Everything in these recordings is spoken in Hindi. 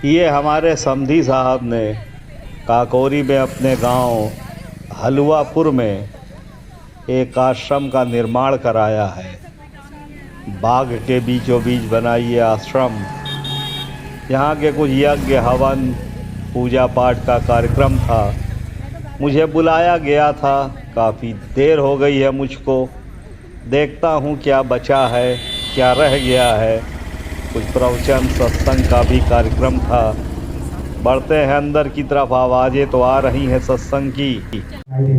ये हमारे समधी साहब ने काकोरी में अपने गांव हलवापुर में एक आश्रम का निर्माण कराया है। बाग के बीचों बीच बना ये आश्रम। यहाँ के कुछ यज्ञ हवन पूजा पाठ का कार्यक्रम था। मुझे बुलाया गया था। काफ़ी देर हो गई है मुझको। देखता हूँ क्या बचा है, क्या रह गया है। कुछ प्रवचन सत्संग का भी कार्यक्रम था। बढ़ते हैं अंदर की तरफ। आवाज़ें तो आ रही हैं सत्संग की।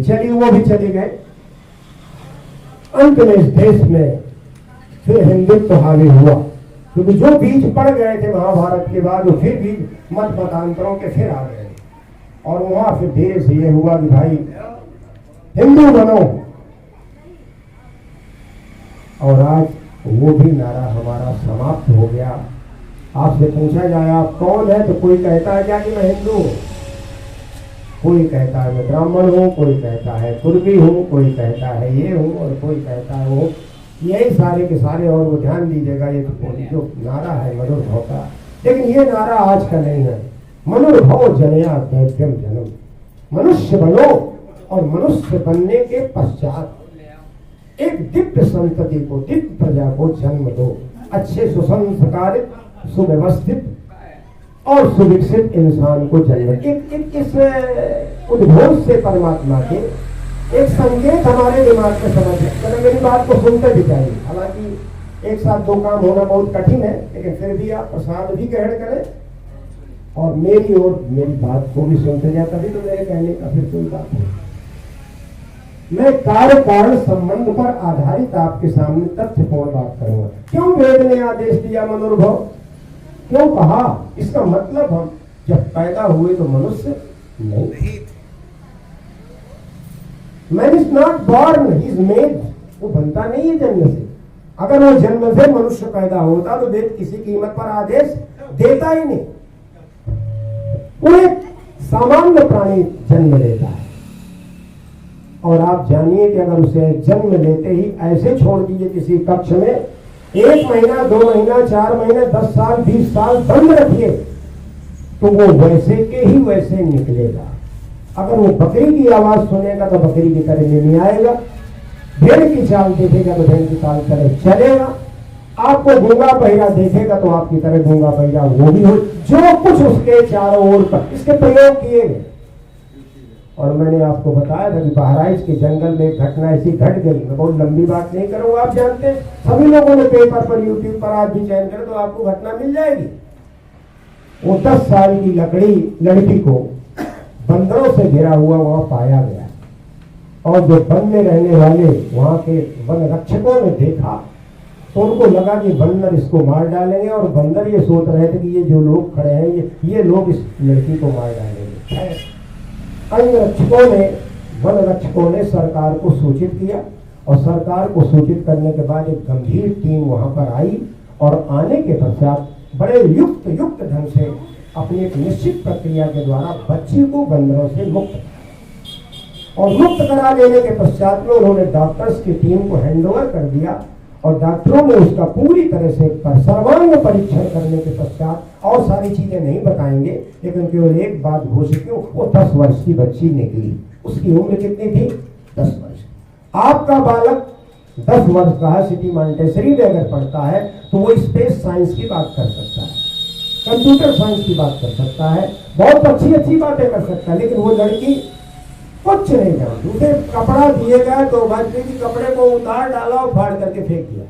चलिए वो भी चले गए। अंत में इस देश में फिर हिंदुत्व हावी हुआ, क्योंकि जो बीज पड़ गए थे महाभारत के बाद वो फिर भी मत मतांतरों के फिर आ गए और वहां फिर धीरे से ये हुआ कि भाई हिंदू बनो। और आज वो भी नारा हमारा समाप्त हो गया। आपसे पूछा जाए आप कौन है, तो कोई कहता है क्या कि मैं हिंदू हूं, कोई कहता है मैं ब्राह्मण हूँ, कोई कहता है कुर्मी हूँ, कोई कहता है ये हूँ और कोई कहता है वो। यही सारे के सारे। और वो ध्यान दीजिएगा, ये जो नारा है मनुर्भव का, लेकिन ये नारा आज का नहीं है। मनुर्भव जनया दैव्यम जन्म, मनुष्य बनो और मनुष्य बनने के पश्चात एक दिव्य संतति को, दिव्य प्रजा को जन्म दो। अच्छे सुसंस्कारित, सुव्यवस्थित और सुविकसित इंसान को जन्म। एक इस उद्घोष से परमात्मा के एक संकेत हमारे दिमाग में समझ है। मेरी बात को सुनते भी चाहिए। हालांकि एक साथ दो काम होना बहुत कठिन है, लेकिन फिर भी आप प्रसाद भी ग्रहण करें और मेरी और मेरी बात को भी सुनते जाए, तभी तो मेरे कहने का फिर कोई बात नहीं। मैं कार्य कारण संबंध पर आधारित आपके सामने तथ्यपूर्ण बात करूंगा। क्यों वेद ने आदेश दिया मनुर्भव, क्यों कहा? इसका मतलब हम जब पैदा हुए तो मनुष्य नहीं। Man is not born, he is made. वो बनता नहीं है जन्म से। अगर वो जन्म से मनुष्य पैदा होता तो वेद किसी कीमत पर आदेश देता ही नहीं। वो एक सामान्य प्राणी जन्म लेता है और आप जानिए कि अगर उसे जन्म लेते ही ऐसे छोड़ दीजिए किसी कक्ष में 1 महीना 2 महीना 4 महीने 10 साल 20 साल बंद रखिए तो वो वैसे के ही वैसे निकलेगा। अगर वो बकरी की आवाज सुनेगा तो बकरी की तरह नहीं आएगा, भेड़ की चाल देखेगा तो भेड़ की चाल तरह चलेगा, आपको गूंगा बहिरा देखेगा तो आपकी तरह गूंगा बहिरा वो भी हो। जो कुछ उसके चारों ओर पर इसके प्रयोग किए गए। और मैंने आपको बताया था कि बहराइच के जंगल में एक घटना ऐसी घट गई। मैं बहुत लंबी बात नहीं करूंगा, आप जानते हैं, सभी लोगों ने पेपर पर यूट्यूब पर आज भी चयन करें तो आपको घटना मिल जाएगी। वो 10 साल की लड़की को बंदरों से घिरा हुआ वहां पाया गया और जो वन में रहने वाले वहां के वन रक्षकों ने देखा तो उनको लगा कि बंदर इसको मार डालेंगे। और बंदर ये सोच रहे थे कि ये जो लोग खड़े हैं ये लोग इस लड़की को मार डालेंगे। वन रक्षकों ने सरकार को सूचित किया और सरकार को सूचित करने के बाद एक गंभीर टीम वहां पर आई और आने के पश्चात बड़े युक्त ढंग से अपनी एक निश्चित प्रक्रिया के द्वारा बच्ची को बंदरों से मुक्त करा लेने के पश्चात में उन्होंने डॉक्टर्स की टीम को हैंडओवर कर दिया और डॉक्टरों ने उसका पूरी तरह से सर्वांग परीक्षण करने के पश्चात, और सारी चीजें नहीं बताएंगे, लेकिन केवल एक बात घोषित की, वो 10 वर्ष की बच्ची निकली। उसकी उम्र कितनी थी? 10 वर्ष। आपका बालक 10 वर्ष का है, सिटी मॉन्टेसरी में अगर पढ़ता है तो वो स्पेस साइंस की बात कर सकता है, कंप्यूटर साइंस की बात कर सकता है, बहुत अच्छी बातें कर सकता है। लेकिन वो लड़की कुछ नहीं जानती। उसे कपड़ा दिए गया तो बच्चे की कपड़े को उतार डाला और फाड़ करके फेंक दिया।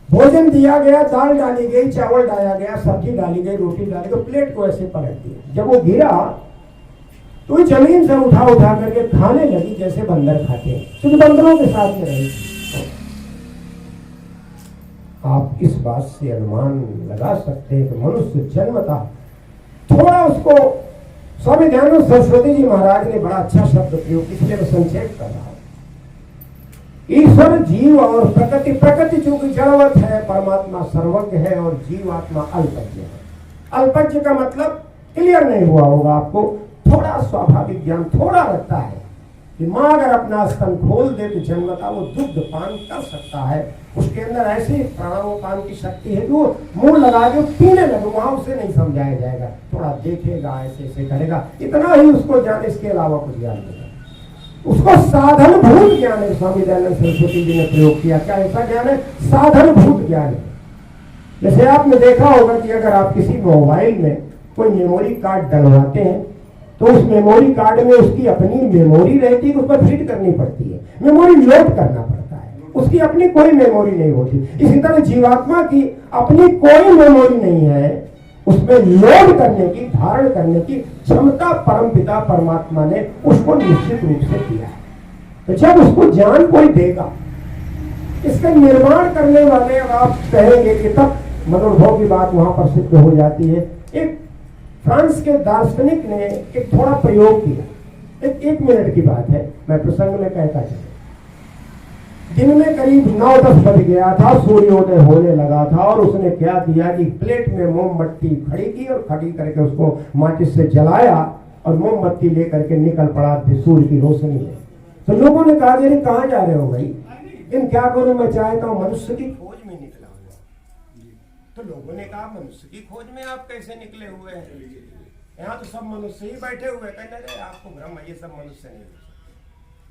भोजन दिया गया, दाल डाली गई, चावल डाला गया, सब्जी डाली गई, रोटी डाली गई, प्लेट को ऐसे पलट दिया। जब वो गिरा तो जमीन से उठा करके खाने लगी जैसे बंदर खाते हैं, क्योंकि बंदरों के साथ में रही। आप इस बात से अनुमान लगा सकते हैं कि मनुष्य जन्मता थोड़ा उसको स्वामी दयानंद सरस्वती जी महाराज ने बड़ा अच्छा शब्द प्रयोग, इसलिए मैं संक्षेप कर रहा हूं। ईश्वर जीव और प्रकृति चूंकि जड़वत है, परमात्मा सर्वज्ञ है और जीवात्मा अल्पज्ञ है। अल्पज्ञ का मतलब क्लियर नहीं हुआ होगा आपको, थोड़ा स्वाभाविक ज्ञान थोड़ा रखता है, कि माँ अगर अपना स्तन खोल दे तो जन्मता वो दुग्ध पान कर सकता है। उसके अंदर ऐसी प्राणोपान की शक्ति है कि वो मुंह लगा के पीने लगे, वहां उसे नहीं समझाया जाएगा, थोड़ा देखेगा, ऐसे ऐसे करेगा, इतना ही उसको ज्ञान, इसके अलावा कुछ ज्ञान नहीं। उसको साधन भूत ज्ञान है। स्वामी दयानंद सरस्वती जी ने प्रयोग किया। क्या ऐसा ज्ञान है? साधन भूत ज्ञान है। जैसे आपने देखा होगा कि अगर आप किसी मोबाइल में कोई मेमोरी कार्ड डलवाते हैं तो उस मेमोरी कार्ड में उसकी अपनी मेमोरी रहती है, उस पर फीड करनी पड़ती है, मेमोरी लोड करना पड़ता है, उसकी अपनी कोई मेमोरी नहीं होती। इसी तरह जीवात्मा की अपनी कोई मेमोरी नहीं है, उसमें लोड करने की, धारण करने की क्षमता परमपिता परमात्मा ने उसको निश्चित रूप से दिया है। तो जब उसको ज्ञान कोई देगा, इसका निर्माण करने वाले, अब आप कहेंगे कि तब मनोनुभव की बात वहां पर सिद्ध हो जाती है। एक फ्रांस के दार्शनिक ने एक थोड़ा प्रयोग किया, एक मिनट की बात है, मैं प्रसंग में कहता चलूं। दिन में करीब 9-10 बज गया था, सूर्योदय होने लगा था, और उसने क्या किया कि प्लेट में मोमबत्ती खड़ी की और खड़ी करके उसको माचिस से जलाया और मोमबत्ती लेकर के निकल पड़ा सूर्य की रोशनी में। तो लोगों ने कहा, अरे कहाँ जा रहे हो भाई? इन क्या करूं, मैं चाहता हूं मनुष्य की खोज में निकला हुआ। तो लोगों ने कहा, मनुष्य की खोज में आप कैसे निकले हुए हैं? यहाँ तो सब मनुष्य ही बैठे हुए। कहते रहे आपको भ्रम है, ये सब मनुष्य नहीं।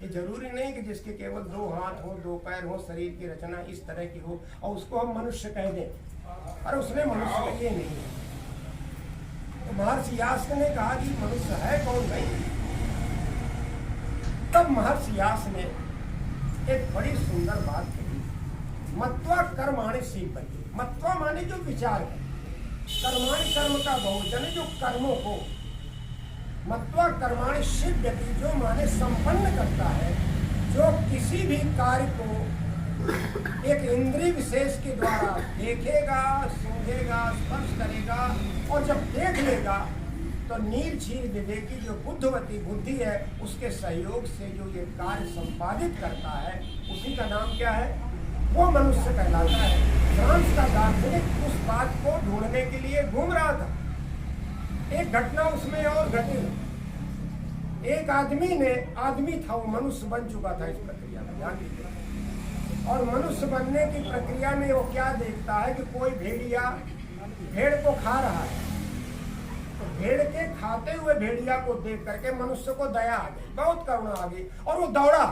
ये जरूरी नहीं कि जिसके केवल 2 हाथ हो, 2 पैर हो, शरीर की रचना इस तरह की हो और उसको हम मनुष्य कह दें। अरे उसने मनुष्य ये नहीं है। तो महर्षि यास्क ने कहा कि मनुष्य है कौन भाई? तब महर्षि यास्क ने एक बड़ी सुंदर बात कही, मत्वा कर्माणि सीवते। मत्वा माने जो विचार है, कर्माणि कर्म का बहुवचन, जो कर्मों को, मत्वा कर्माणि सिद्ध्यति, जो माने संपन्न करता है, जो किसी भी कार्य को एक इंद्रिय विशेष के द्वारा देखेगा, सूंघेगा, स्पर्श करेगा, और जब देख लेगा तो निर्जीव विवेकी जो बुद्धवती बुद्धि है, उसके सहयोग से जो ये कार्य संपादित करता है, उसी का नाम क्या है? वो मनुष्य कहलाता है। फ्रांस का दार्शनिक उस बात को ढूंढने के लिए घूम रहा था। एक घटना उसमें और घटी। एक आदमी था, वो मनुष्य बन चुका था इस प्रक्रिया में, ध्यान दीजिए। और मनुष्य बनने की प्रक्रिया में वो क्या देखता है कि कोई भेड़िया भेड़ को खा रहा है। तो भेड़ के खाते हुए भेड़िया को देख करके मनुष्य को दया आ गई, बहुत करुणा आ गई, और वो दौड़ा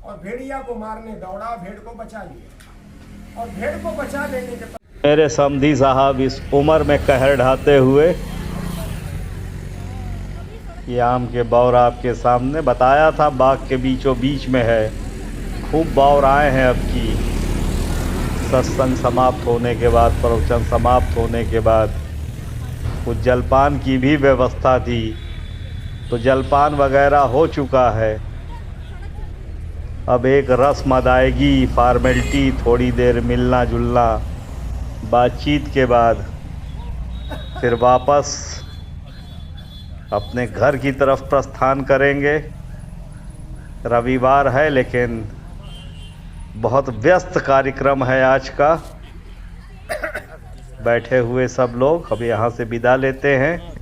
और भेड़िया को मारने दौड़ा, भेड़ को बचा लिया। और भेड़ को बचा लेने के बाद मेरे समधी साहब इस उम्र में कहर ढाते हुए ये आम के बौर आपके सामने बताया था, बाग के बीचों बीच में है। खूब बौर आए हैं। अब की सत्संग समाप्त होने के बाद, प्रवचन समाप्त होने के बाद कुछ जलपान की भी व्यवस्था थी, तो जलपान वगैरह हो चुका है। अब एक रस्म अदायगी, फॉर्मेलिटी, थोड़ी देर मिलना जुलना, बातचीत के बाद फिर वापस अपने घर की तरफ प्रस्थान करेंगे। रविवार है लेकिन बहुत व्यस्त कार्यक्रम है आज का। बैठे हुए सब लोग अब यहाँ से विदा लेते हैं।